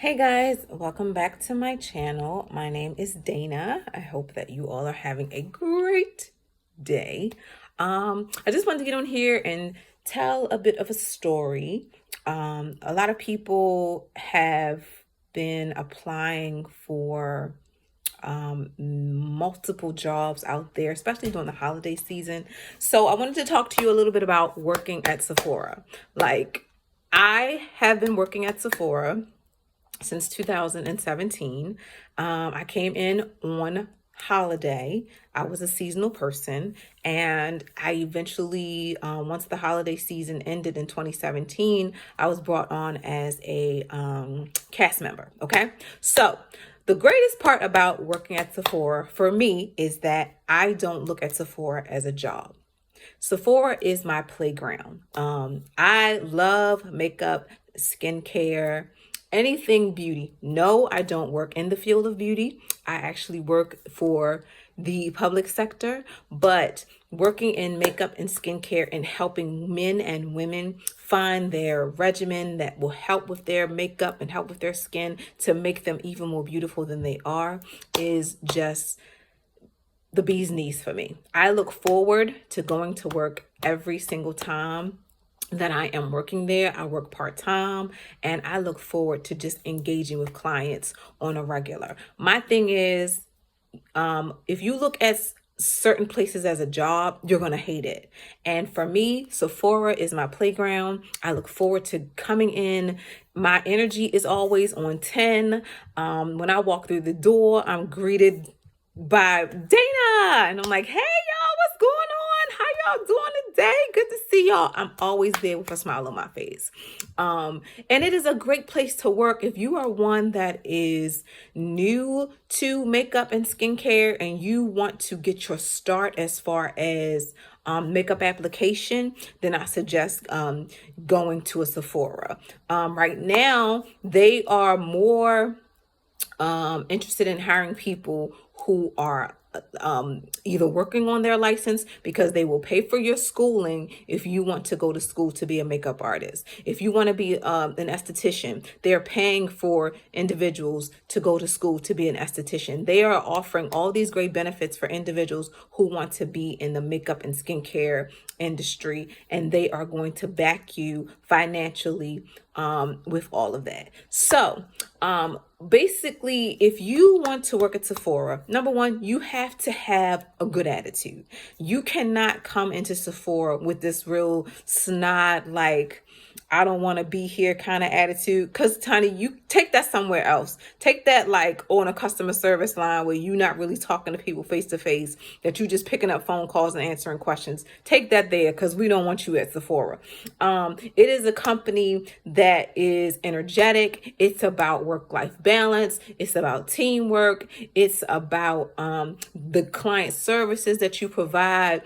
Hey guys, welcome back to my channel. My name is Dana. I hope that you all are having a great day. I just wanted to get on here and tell a bit of a story. A lot of people have been applying for multiple jobs out there, especially during the holiday season. So I wanted to talk to you a little bit about working at Sephora. I have been working at Sephora since 2017. I came in on holiday. I was a seasonal person, and I eventually, once the holiday season ended in 2017, I was brought on as a cast member. Okay, so the greatest part about working at Sephora for me is that I don't look at Sephora as a job. Sephora is my playground. I love makeup, skincare, anything beauty. No, I don't work in the field of beauty. I actually work for the public sector, but working in makeup and skincare and helping men and women find their regimen that will help with their makeup and help with their skin to make them even more beautiful than they are is just the bee's knees for me. I look forward to going to work every single time that I am working there. I work part-time and I look forward to just engaging with clients on a regular. My thing is, if you look at certain places as a job, you're going to hate it. And for me, Sephora is my playground. I look forward to coming in. My energy is always on 10. When I walk through the door, I'm greeted by Dana, and I'm like, hey y'all, what's going on? How y'all doing today? Good to see y'all. I'm always there with a smile on my face. And it is a great place to work if you are one that is new to makeup and skincare and you want to get your start as far as makeup application, then I suggest going to a Sephora. Right now, they are more interested in hiring people who are either working on their license, because they will pay for your schooling if you want to go to school to be a makeup artist. If you want to be an esthetician, they're paying for individuals to go to school to be an esthetician. They are offering all these great benefits for individuals who want to be in the makeup and skincare industry, and they are going to back you financially with all of that. So basically, if you want to work at Sephora, number one, you have to have a good attitude. You cannot come into Sephora with this real snide, like, I don't want to be here kind of attitude. Because, Tony, you take that somewhere else. Take that like on a customer service line where you're not really talking to people face to face, that you just picking up phone calls and answering questions. Take that there, because we don't want you at Sephora. It is a company that is energetic. It's about work-life balance. It's about teamwork. It's about the client services that you provide.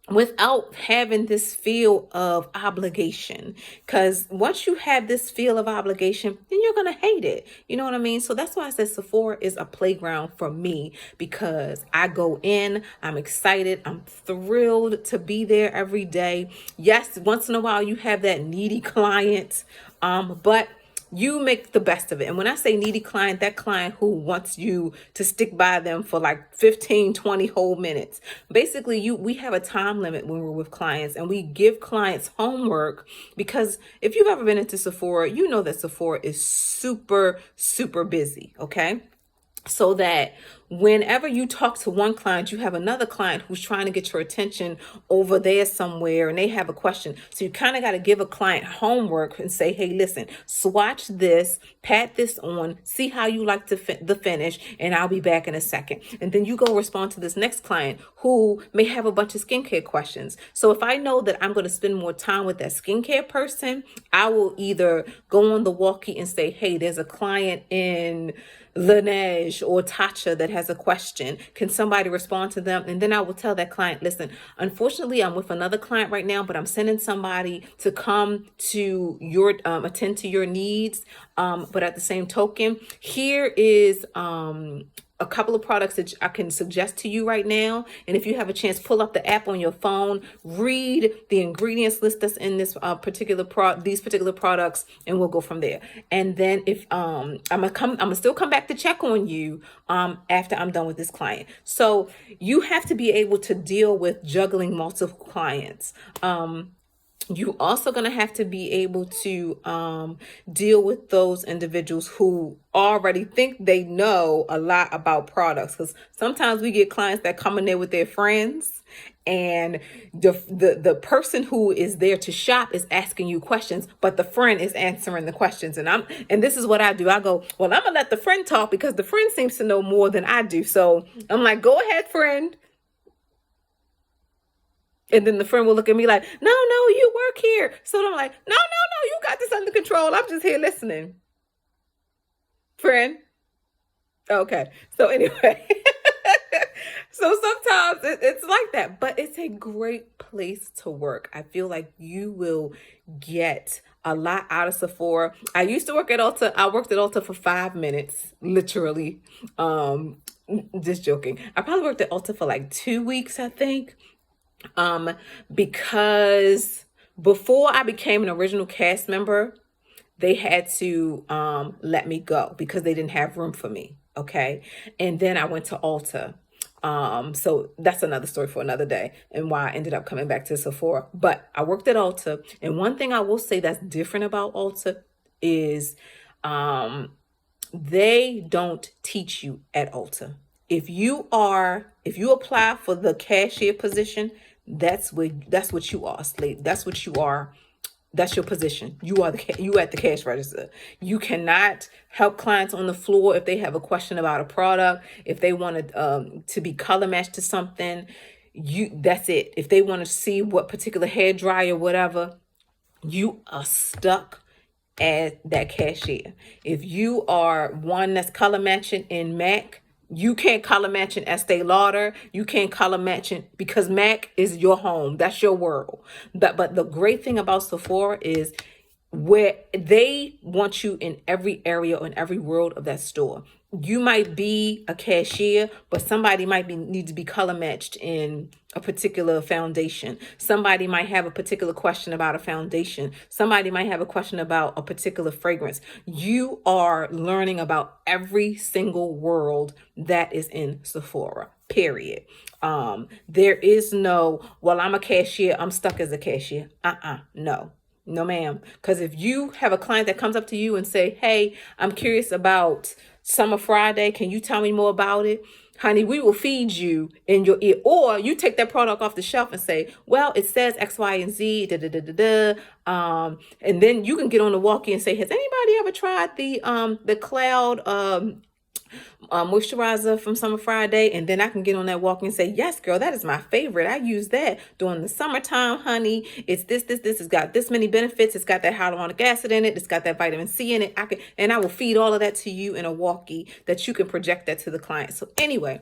Without having this feel of obligation. Because once you have this feel of obligation, then you're going to hate it. You know what I mean? So that's why I said Sephora is a playground for me, because I go in, I'm excited, I'm thrilled to be there every day. Yes, once in a while you have that needy client, but you make the best of it. And when I say needy client, that client who wants you to stick by them for like 15, 20 whole minutes. Basically, we have a time limit when we're with clients, and we give clients homework, because if you've ever been into Sephora, you know that Sephora is super, super busy, okay? So that whenever you talk to one client, you have another client who's trying to get your attention over there somewhere, and they have a question. So you kind of got to give a client homework and say, hey, listen, swatch this, pat this on, see how you like the finish, and I'll be back in a second. And then you go respond to this next client who may have a bunch of skincare questions. So if I know that I'm going to spend more time with that skincare person, I will either go on the walkie and say, hey, there's a client in Laneige or Tatcha that has a question. Can somebody respond to them? And then I will tell that client, listen, unfortunately, I'm with another client right now, but I'm sending somebody to come to your, attend to your needs. But at the same token, here is a couple of products that I can suggest to you right now. And if you have a chance, pull up the app on your phone, read the ingredients list that's in this these particular products, and we'll go from there. And then if I'm gonna still come back to check on you after I'm done with this client. So you have to be able to deal with juggling multiple clients. You also going to have to be able to deal with those individuals who already think they know a lot about products, because sometimes we get clients that come in there with their friends, and the person who is there to shop is asking you questions, but the friend is answering the questions. And this is what I do. I go, well, I'm gonna let the friend talk because the friend seems to know more than I do. So I'm like, go ahead, friend. And then the friend will look at me like, no, you work here. So I'm like, no, you got this under control. I'm just here listening. Friend. Okay. So anyway, so sometimes it's like that, but it's a great place to work. I feel like you will get a lot out of Sephora. I used to work at Ulta. I worked at Ulta for 5 minutes, literally. Just joking. I probably worked at Ulta for like 2 weeks, I think. Because before I became an original cast member, they had to let me go because they didn't have room for me. Okay. And then I went to Ulta. So that's another story for another day, and why I ended up coming back to Sephora. But I worked at Ulta, and one thing I will say that's different about Ulta is they don't teach you at Ulta. If you apply for the cashier position, that's what you are, slave. That's what you are. That's your position. You at the cash register. You cannot help clients on the floor if they have a question about a product, if they want to be color matched to something. That's it. If they want to see what particular hair dryer, whatever, you are stuck at that cashier. If you are one that's color matching in MAC, you can't color match in Estee Lauder. You can't color match because MAC is your home. That's your world. But the great thing about Sephora is where they want you in every area or in every world of that store. You might be a cashier, but somebody might need to be color matched in a particular foundation. Somebody might have a particular question about a foundation. Somebody might have a question about a particular fragrance. You are learning about every single world that is in Sephora, period. There is no, well, I'm a cashier, I'm stuck as a cashier. No, ma'am. Because if you have a client that comes up to you and say, hey, I'm curious about Summer Friday, can you tell me more about it? Honey, we will feed you in your ear. Or you take that product off the shelf and say, well, it says X, Y, and Z, da, da, da, da, da. And then you can get on the walkie and say, has anybody ever tried the Cloud moisturizer from Summer Friday? And then I can get on that walk and say, yes, girl, that is my favorite. I use that during the summertime, honey. It's this. It's got this many benefits. It's got that hyaluronic acid in it. It's got that vitamin C in it. I will feed all of that to you in a walkie that you can project that to the client. So anyway,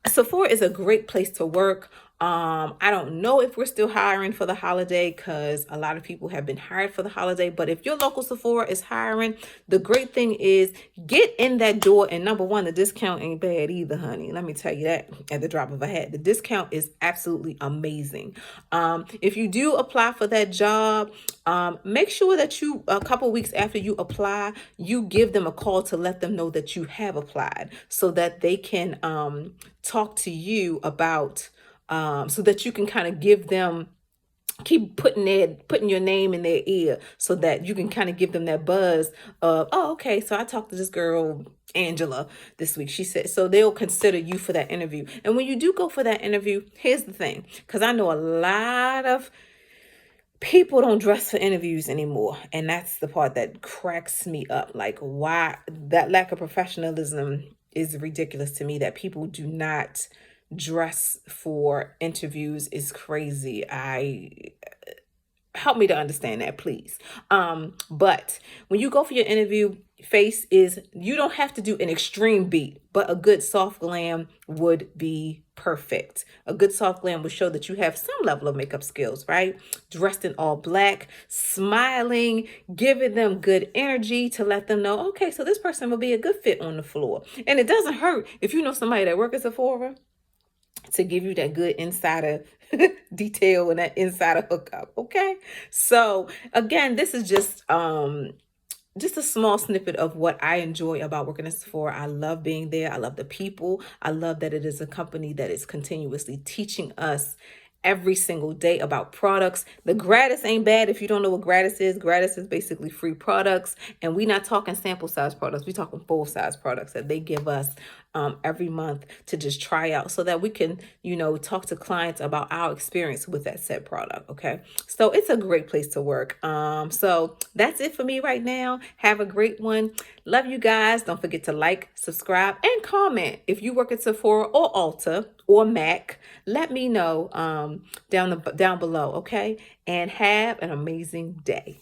Sephora is a great place to work. I don't know if we're still hiring for the holiday, because a lot of people have been hired for the holiday. But if your local Sephora is hiring, the great thing is get in that door. And number one, the discount ain't bad either, honey. Let me tell you that at the drop of a hat. The discount is absolutely amazing. If you do apply for that job, make sure that a couple weeks after you apply, you give them a call to let them know that you have applied, so that they can talk to you about so that you can kind of give them, keep putting your name in their ear, so that you can kind of give them that buzz of, oh, okay, so I talked to this girl, Angela, this week. She said, so they'll consider you for that interview. And when you do go for that interview, here's the thing, because I know a lot of people don't dress for interviews anymore. And that's the part that cracks me up. Like, why? That lack of professionalism is ridiculous to me, that people do not dress for interviews is crazy. help me to understand that, please. But when you go for your interview, face is, you don't have to do an extreme beat, but a good soft glam would be perfect. A good soft glam would show that you have some level of makeup skills, right? Dressed in all black, smiling, giving them good energy to let them know, okay, so this person will be a good fit on the floor. And it doesn't hurt if you know somebody that works at Sephora to give you that good insider detail and that insider hookup. Okay. So again, this is just a small snippet of what I enjoy about working at Sephora. I love being there. I love the people. I love that it is a company that is continuously teaching us every single day about products. The gratis ain't bad. If you don't know what gratis is basically free products. And we're not talking sample size products. We're talking full size products that they give us every month to just try out so that we can, talk to clients about our experience with that said product. Okay. So it's a great place to work. So that's it for me right now. Have a great one. Love you guys. Don't forget to like, subscribe, and comment. If you work at Sephora or Ulta or MAC, let me know down below. Okay. And have an amazing day.